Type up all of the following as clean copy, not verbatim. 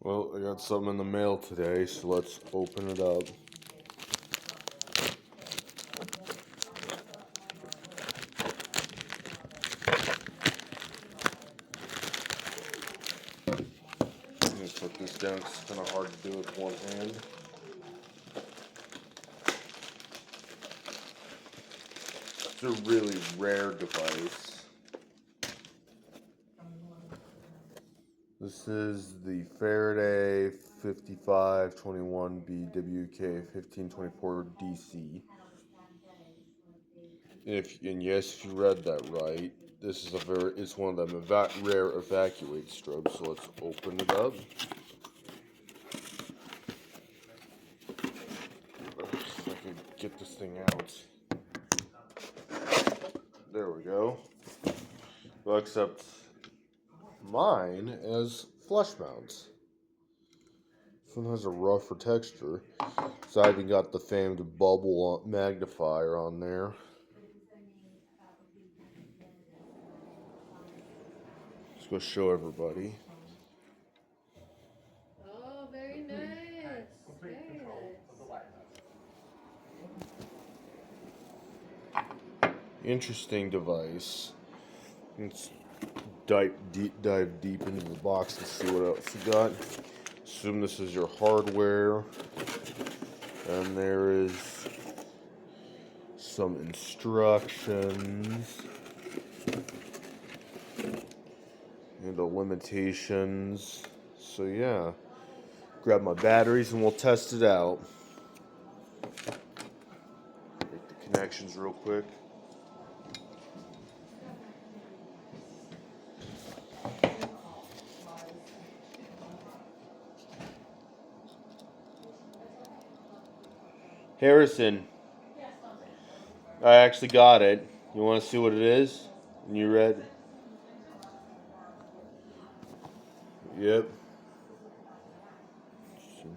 Well, I got something in the mail today, so let's open it up. I'm gonna put this down because it's kind of hard to do with one hand. It's a really rare device. This is the Faraday 5521B WK1524 DC. And yes, if you read that right, this is it's one of them rare evacuate strobes. So let's open it up. If I could get this thing out. There we go. Well, except mine has flush mounts. This one has a rougher texture. So I even got the famed bubble magnifier on there. Let's go show everybody. Oh, very nice. Very nice. Interesting device. Let's dive deep into the box and see what else you got. Assume this is your hardware. And there is some instructions and the limitations. So yeah, grab my batteries and we'll test it out. Make the connections real quick. Harrison, I actually got it. You want to see what it is? And you read? Yep. So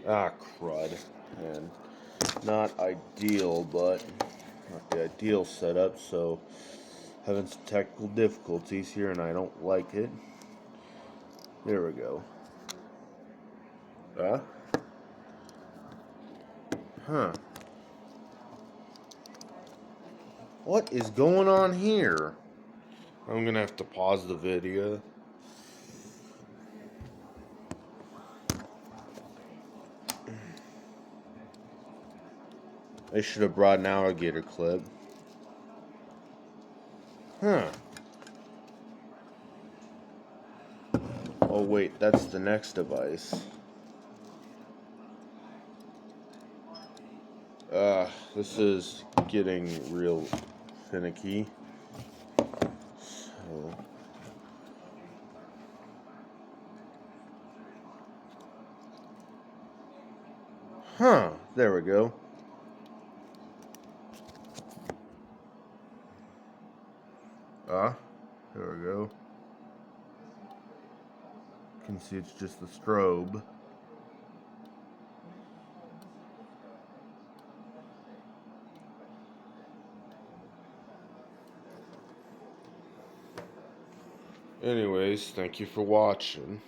now, crud, man. Not ideal, but not the ideal setup. So having some technical difficulties here, and I don't like it. There we go. Huh. What is going on here? I'm gonna have to pause the video. I should have brought an alligator clip. Huh. Oh wait, that's the next device. This is getting real finicky. So. Huh, there we go. There we go. You can see it's just the strobe. Anyways, thank you for watching.